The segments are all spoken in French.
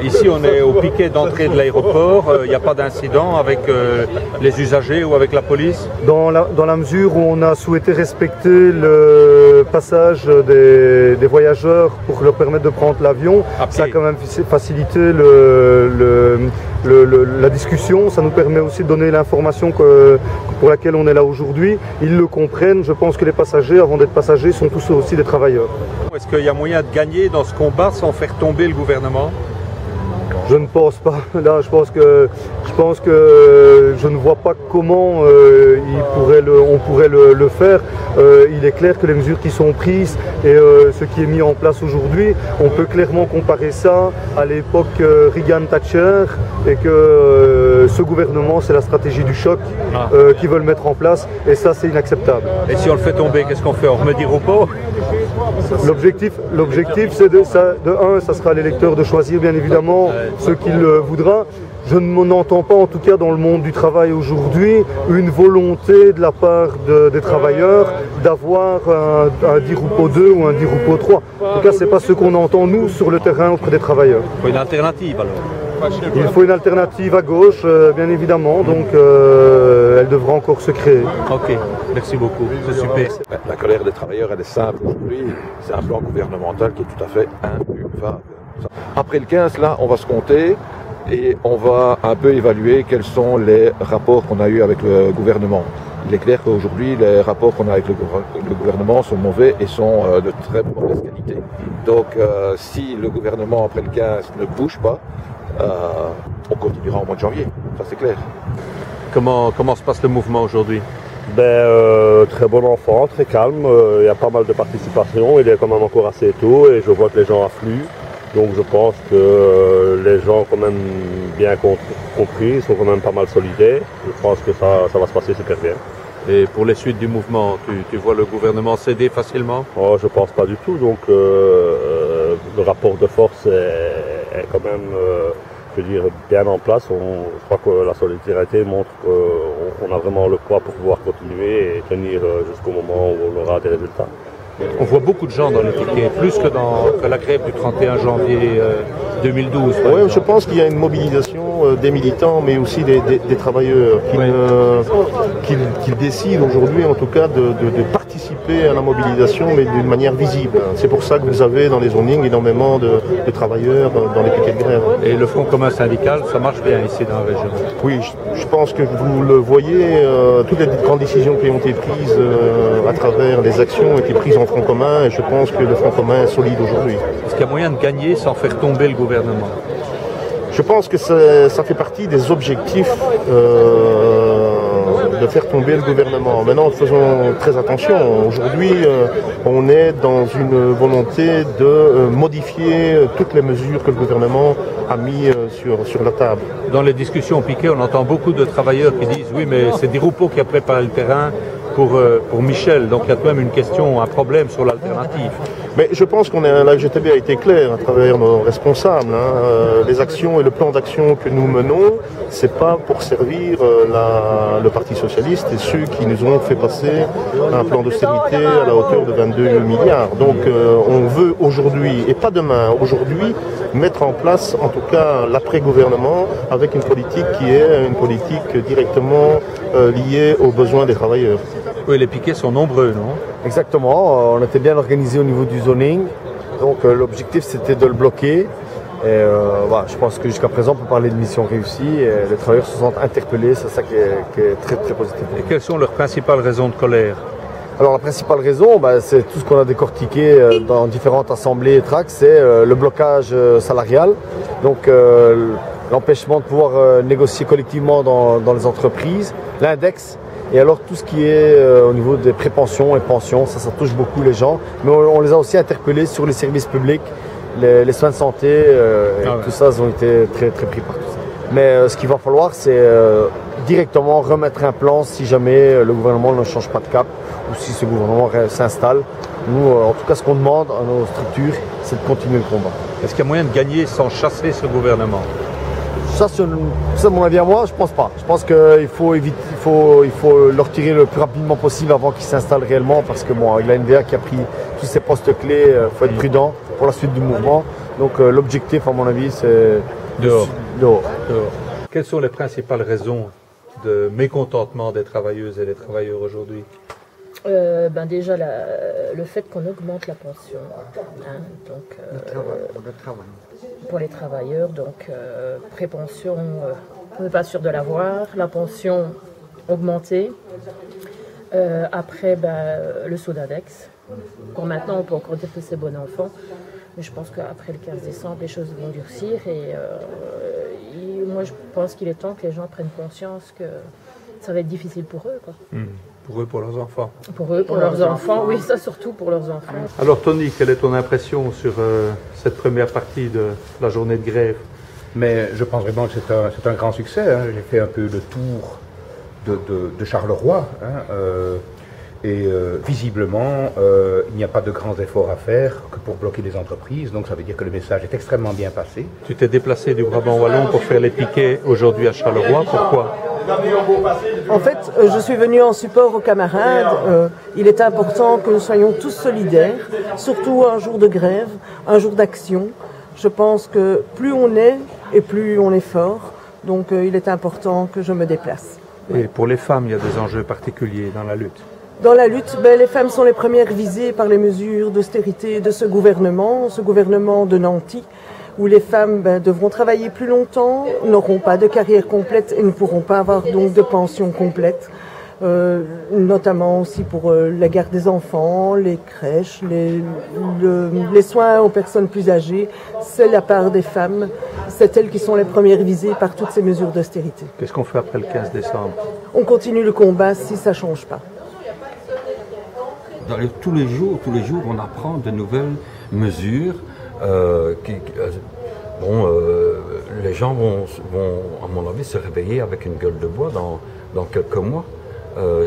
Ici, on est au piquet d'entrée de l'aéroport. Il n'y a pas d'incident avec les usagers ou avec la police? Dans la mesure où on a souhaité respecter le passage des voyageurs pour leur permettre de prendre l'avion, ça a quand même facilité la discussion. Ça nous permet aussi de donner l'information pour laquelle on est là aujourd'hui. Ils le comprennent. Je pense que les passagers, avant d'être passagers, sont tous aussi des travailleurs. Est-ce qu'il y a moyen de gagner dans ce combat sans faire tomber le gouvernement? Je ne pense pas. Là, je pense que je ne vois pas comment on pourrait le faire. Il est clair que les mesures qui sont prises et ce qui est mis en place aujourd'hui, on peut clairement comparer ça à l'époque Reagan-Thatcher et que ce gouvernement, c'est la stratégie du choc qu'ils veulent mettre en place et ça, c'est inacceptable. Et si on le fait tomber, qu'est-ce qu'on fait? On remet des repos? L'objectif, c'est de un, ça sera à l'électeur de choisir bien évidemment ce qu'il voudra. Je n'entends pas, en tout cas dans le monde du travail aujourd'hui, une volonté de la part des travailleurs d'avoir un 10 repos 2 ou un 10 repos 3. En tout cas, ce n'est pas ce qu'on entend nous sur le terrain auprès des travailleurs. Il faut une alternative alors? Il faut une alternative à gauche, bien évidemment, donc elle devra encore se créer. Ok, merci beaucoup, c'est super. La colère des travailleurs, elle est simple aujourd'hui, c'est un plan gouvernemental qui est tout à fait imbuvable. Après le 15, là, on va se compter et on va un peu évaluer quels sont les rapports qu'on a eus avec le gouvernement. Il est clair qu'aujourd'hui, les rapports qu'on a avec le gouvernement sont mauvais et sont de très mauvaise qualité. Donc, si le gouvernement, après le 15, ne bouge pas, on continuera au mois de janvier, ça c'est clair. Comment se passe le mouvement aujourd'hui? Très bon enfant, très calme, il y a pas mal de participation, il est quand même encore assez tôt et je vois que les gens affluent. Donc je pense que les gens ont quand même bien compris, sont quand même pas mal solidaires. Je pense que ça va se passer super bien. Et pour les suites du mouvement, tu vois le gouvernement céder facilement? Oh, je pense pas du tout. Donc le rapport de force est quand même, je veux dire, bien en place. Je crois que la solidarité montre qu'on a vraiment le poids pour pouvoir continuer et tenir jusqu'au moment où on aura des résultats. On voit beaucoup de gens dans les piquets, plus que la grève du 31 janvier 2012. Oui, je pense qu'il y a une mobilisation des militants, mais aussi des travailleurs qui décident aujourd'hui, en tout cas, de participer à la mobilisation, mais d'une manière visible. C'est pour ça que vous avez dans les zonings énormément de travailleurs dans les piquets de grève. Et le Front commun syndical, ça marche bien ici dans la région? Oui, je pense que vous le voyez, toutes les grandes décisions qui ont été prises à travers les actions ont été prises en Front commun, et je pense que le Front commun est solide aujourd'hui. Est-ce qu'il y a moyen de gagner sans faire tomber le gouvernement? Je pense que ça fait partie des objectifs de faire tomber le gouvernement. Maintenant, faisons très attention. Aujourd'hui, on est dans une volonté de modifier toutes les mesures que le gouvernement a mis sur la table. Dans les discussions au piquet, on entend beaucoup de travailleurs qui disent « oui, mais c'est Di Rupo qui a préparé le terrain pour Michel ». Donc il y a quand même une question, un problème sur l'alternative. Mais je pense qu'on la GTB a été clair à travers nos responsables. Les actions et le plan d'action que nous menons, c'est pas pour servir le Parti socialiste et ceux qui nous ont fait passer un plan d'austérité à la hauteur de 22 milliards. Donc on veut aujourd'hui, et pas demain, aujourd'hui, mettre en place en tout cas l'après-gouvernement avec une politique qui est une politique directement liée aux besoins des travailleurs. Oui, les piquets sont nombreux, non? Exactement, on était bien organisé au niveau du zoning, donc l'objectif c'était de le bloquer. Et voilà, je pense que jusqu'à présent, on peut parler de mission réussie, et les travailleurs se sentent interpellés, c'est ça qui est très très positif. Et quelles sont leurs principales raisons de colère? Alors la principale raison, c'est tout ce qu'on a décortiqué dans différentes assemblées et tracts, c'est le blocage salarial, donc l'empêchement de pouvoir négocier collectivement dans les entreprises, l'index. Et alors tout ce qui est au niveau des prépensions et pensions, ça touche beaucoup les gens. Mais on les a aussi interpellés sur les services publics, les soins de santé, tout ça, ils ont été très très pris par tout ça. Mais ce qu'il va falloir, c'est directement remettre un plan si jamais le gouvernement ne change pas de cap ou si ce gouvernement s'installe. Nous, en tout cas, ce qu'on demande à nos structures, c'est de continuer le combat. Est-ce qu'il y a moyen de gagner sans chasser ce gouvernement? Ça, mon avis à moi, je pense pas. Je pense qu'il faut le retirer le plus rapidement possible avant qu'il s'installe réellement, parce que bon, avec la NVA qui a pris tous ses postes clés, il faut être prudent pour la suite du mouvement. Donc l'objectif, à mon avis, c'est Dehors. dehors. Quelles sont les principales raisons de mécontentement des travailleuses et des travailleurs aujourd'hui? Déjà le fait qu'on augmente la pension, hein, donc, pour les travailleurs, donc prépension, on n'est pas sûr de l'avoir, la pension augmentée, après le saut d'index, quand maintenant on peut encore dire que c'est bon enfant, mais je pense qu'après le 15 décembre les choses vont durcir et moi je pense qu'il est temps que les gens prennent conscience que ça va être difficile pour eux, quoi. Pour eux, pour leurs enfants. Pour eux, pour leurs enfants, oui, ça surtout pour leurs enfants. Alors Tony, quelle est ton impression sur cette première partie de la journée de grève? Mais je pense vraiment que c'est un grand succès, hein. J'ai fait un peu le tour de Charleroi, hein, visiblement, il n'y a pas de grands efforts à faire que pour bloquer les entreprises, donc ça veut dire que le message est extrêmement bien passé. Tu t'es déplacé du Brabant Wallon pour faire les piquets aujourd'hui à Charleroi, pourquoi? En fait, je suis venue en support aux camarades. Il est important que nous soyons tous solidaires, surtout un jour de grève, un jour d'action. Je pense que plus on est et plus on est fort, donc il est important que je me déplace. Et pour les femmes, il y a des enjeux particuliers dans la lutte. Dans la lutte, les femmes sont les premières visées par les mesures d'austérité de ce gouvernement de nantis, où les femmes devront travailler plus longtemps, n'auront pas de carrière complète et ne pourront pas avoir donc de pension complète, notamment aussi pour la garde des enfants, les crèches, les soins aux personnes plus âgées. C'est la part des femmes, c'est elles qui sont les premières visées par toutes ces mesures d'austérité. Qu'est-ce qu'on fait après le 15 décembre? On continue le combat si ça ne change pas. Tous les jours, on apprend de nouvelles mesures. Les gens vont, à mon avis, se réveiller avec une gueule de bois dans quelques mois,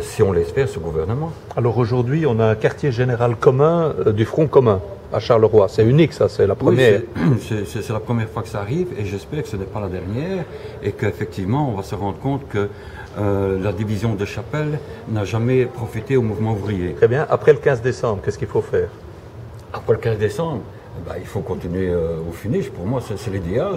si on laisse faire ce gouvernement. Alors aujourd'hui, on a un quartier général commun du Front commun à Charleroi. C'est unique, ça, c'est la première. Oui, c'est la première fois que ça arrive et j'espère que ce n'est pas la dernière et qu'effectivement, on va se rendre compte que la division de Chapelle n'a jamais profité au mouvement ouvrier. Très bien. Après le 15 décembre, qu'est-ce qu'il faut faire? Après le 15 décembre, il faut continuer au finish. Pour moi, c'est l'idéal.